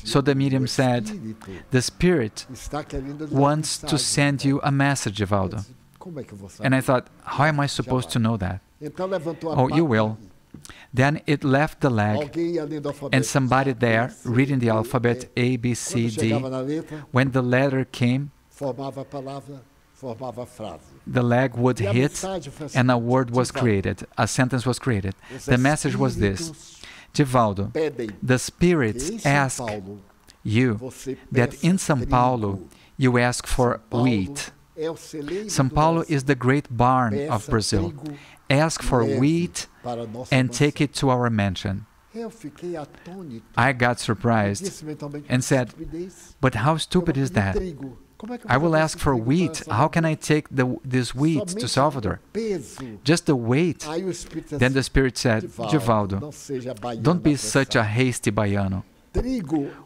So the medium said, the Spirit wants to send you a message, Divaldo. And I thought, how am I supposed to know that? Oh, you will. Then it left the leg, and somebody there, reading the alphabet A, B, C, D, when the letter came, the leg would hit, and a word was created, a sentence was created. The message was this: Divaldo, the spirits ask you that in São Paulo you ask for wheat São Paulo is the great barn of Brazil. Ask for wheat and take it to our mansion. I got surprised and said, but how stupid is that? I will ask for wheat. How can I take this wheat to Salvador? Just the weight. Then the Spirit said, Givaldo, don't be such a hasty baiano.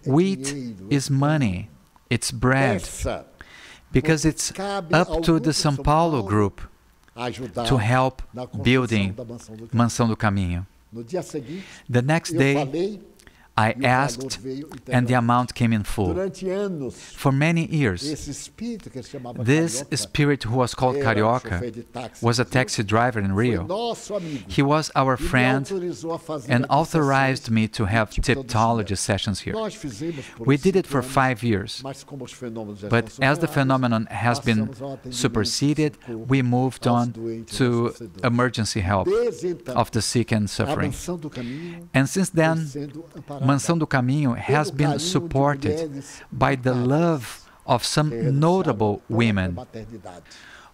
Wheat is money. It's bread. Because it's up to the São Paulo group to help building Mansão do Caminho. The next day, I asked, and the amount came in full. For many years, this spirit who was called Carioca was a taxi driver in Rio. He was our friend and authorized me to have tipology sessions here. We did it for 5 years, but as the phenomenon has been superseded, we moved on to emergency help of the sick and suffering. And since then, Mansão do Caminho has been supported by the love of some notable women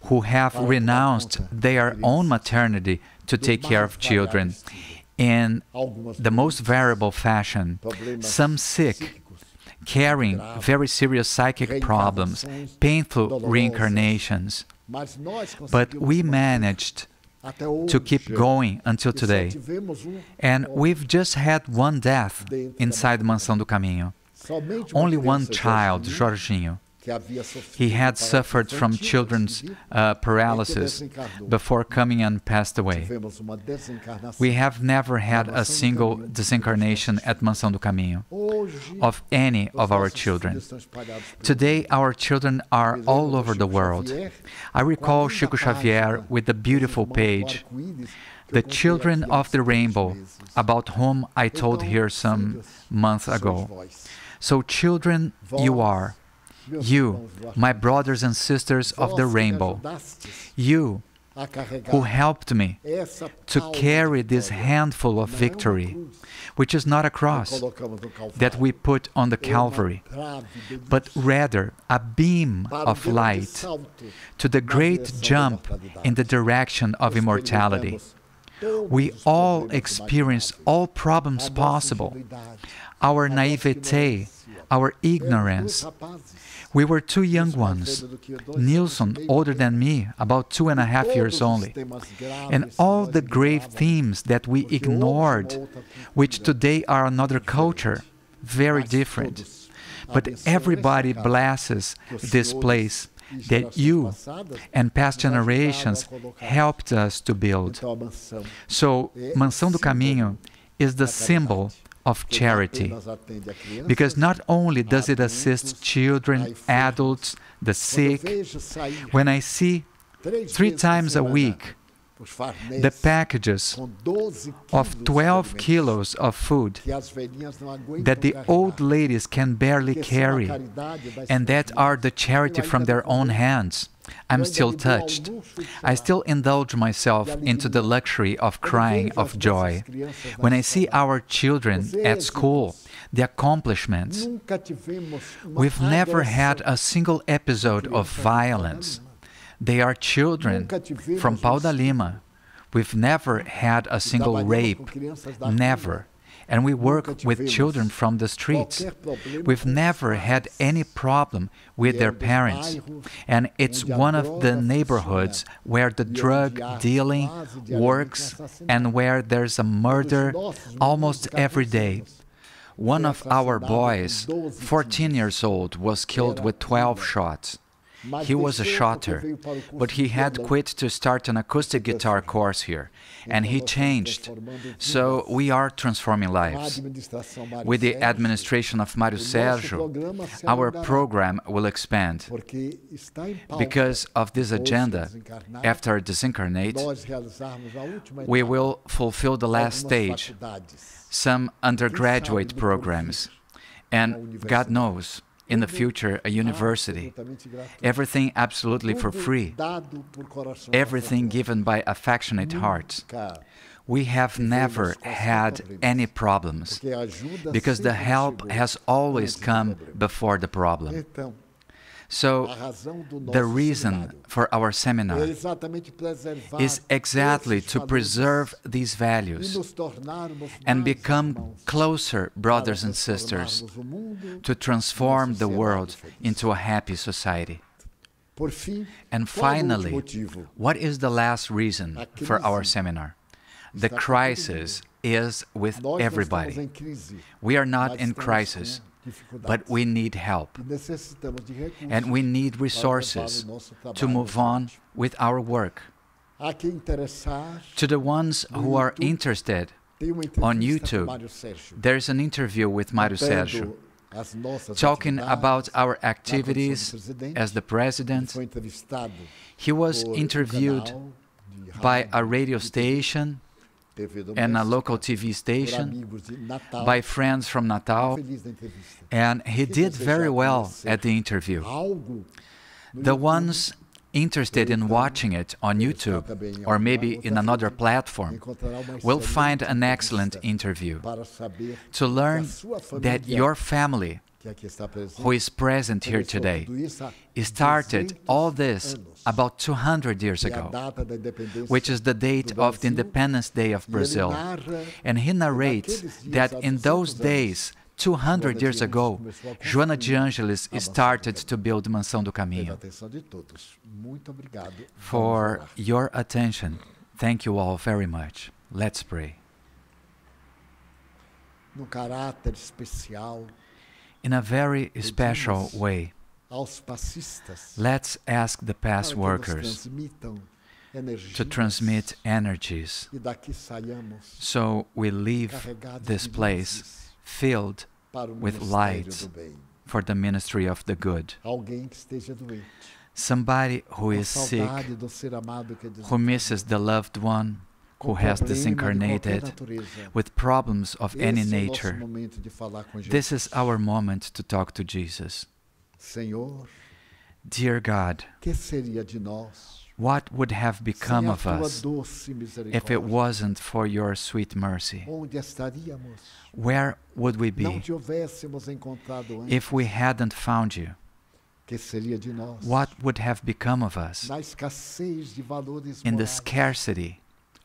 who have renounced their own maternity to take care of children in the most variable fashion, some sick, carrying very serious psychic problems, painful reincarnations. But we managed to keep going until today. And we've just had one death inside Mansão do Caminho. Only one child, Jorginho. He had suffered from children's paralysis before coming and passed away. We have never had a single disincarnation at Mansão do Caminho of any of our children. Today, our children are all over the world. I recall Chico Xavier with the beautiful page, The Children of the Rainbow, about whom I told here some months ago. So children you are. You, my brothers and sisters of the rainbow, you who helped me to carry this handful of victory, which is not a cross that we put on the Calvary, but rather a beam of light to the great jump in the direction of immortality. We all experience all problems possible, our naivete, our ignorance. We were two young ones, Nilsson older than me, about 2.5 years only, and all the grave themes that we ignored, which today are another culture, very different. But everybody blesses this place that you and past generations helped us to build. So, Mansão do Caminho is the symbol of charity, because not only does it assist children, adults, the sick. When I see 3 times a week the packages of 12 kilos of food that the old ladies can barely carry, and that are the charity from their own hands, I'm still touched. I still indulge myself into the luxury of crying of joy when I see our children at school, the accomplishments. We've never had a single episode of violence. They are children from Pau da Lima. We've never had a single rape, never. And we work with children from the streets. We've never had any problem with their parents. And it's one of the neighborhoods where the drug dealing works and where there's a murder almost every day. One of our boys, 14 years old, was killed with 12 shots. He was a shotter, but he had quit to start an acoustic guitar course here, and he changed. So we are transforming lives. With the administration of Mário Sérgio, our program will expand. Because of this agenda, after disincarnate, we will fulfill the last stage, some undergraduate programs, and God knows, in the future, a university. Everything absolutely for free. Everything given by affectionate hearts. We have never had any problems, because the help has always come before the problem. So the reason for our seminar is exactly to preserve these values and become closer brothers and sisters, to transform the world into a happy society. And finally, what is the last reason for our seminar? The crisis is with everybody. We are not in crisis, but we need help. And we need resources to move on with our work. To the ones who are interested, on YouTube, there's an interview with Mário Sérgio, talking about our activities as the president. He was interviewed by a radio station and a local TV station, by friends from Natal, and he did very well at the interview. The ones interested in watching it on YouTube or maybe in another platform will find an excellent interview to learn that your family, who is present here today, started all this about 200 years ago, which is the date of the Independence Day of Brazil. And he narrates that in those days, 200 years ago, Joana de Ângeles started to build Mansão do Caminho. For your attention, thank you all very much. Let's pray. In a very special way, let's ask the past workers to transmit energies so we leave this place filled with light for the ministry of the good. Somebody who is sick, who misses the loved one, who has disincarnated, with problems of any nature. This is our moment to talk to Jesus. Dear God, what would have become of us if it wasn't for your sweet mercy? Where would we be if we hadn't found you? What would have become of us in the scarcity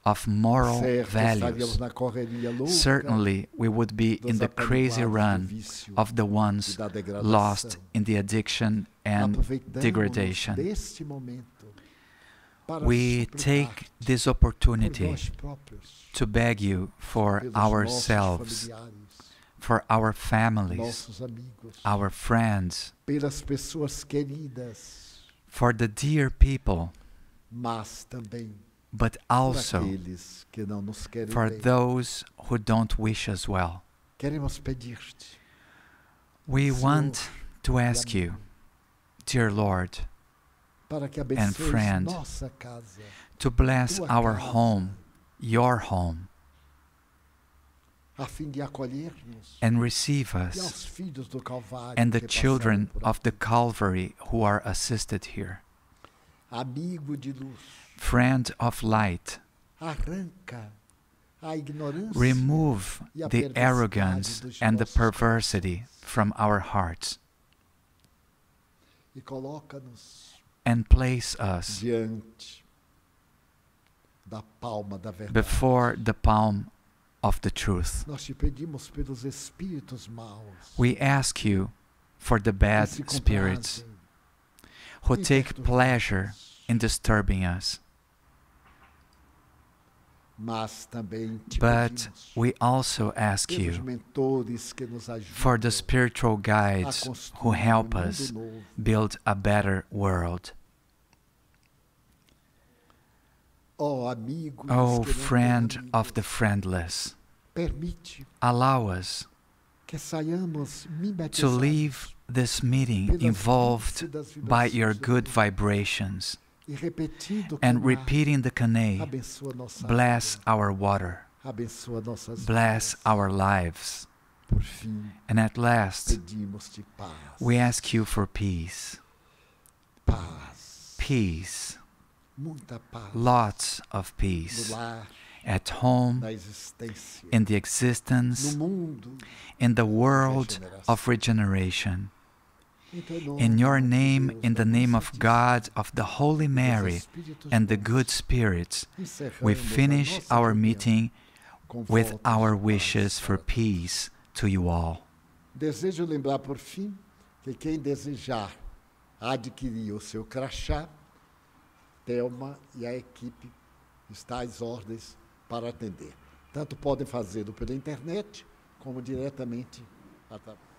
of moral values? Certainly, we would be in the crazy run of the ones lost in the addiction and degradation. We take this opportunity to beg you for ourselves, for our families, our friends, for the dear people, but also for those who don't wish us well. We want to ask you, dear Lord and friend, to bless our home, your home, and receive us and the children of the Calvary who are assisted here. Friend of light, remove the arrogance and the perversity from our hearts and place us before the palm of the truth. We ask you for the bad spirits who take pleasure in disturbing us. But we also ask you for the spiritual guides who help us build a better world. Oh, friend of the friendless, allow us to leave this meeting involved by your good vibrations and repeating the Caminho, bless our water, bless our lives. And at last, we ask you for peace. Peace. Lots of peace. At home, in the existence, in the world of regeneration. In your name, in the name of God, of the Holy Mary, and the good spirits, we finish our meeting with our wishes for peace to you all.
Desejo lembrar por fim que quem desejar adquirir o seu crachá, Thelma e a equipe está às ordens para atender. Tanto podem fazê-lo pela internet, como diretamente através.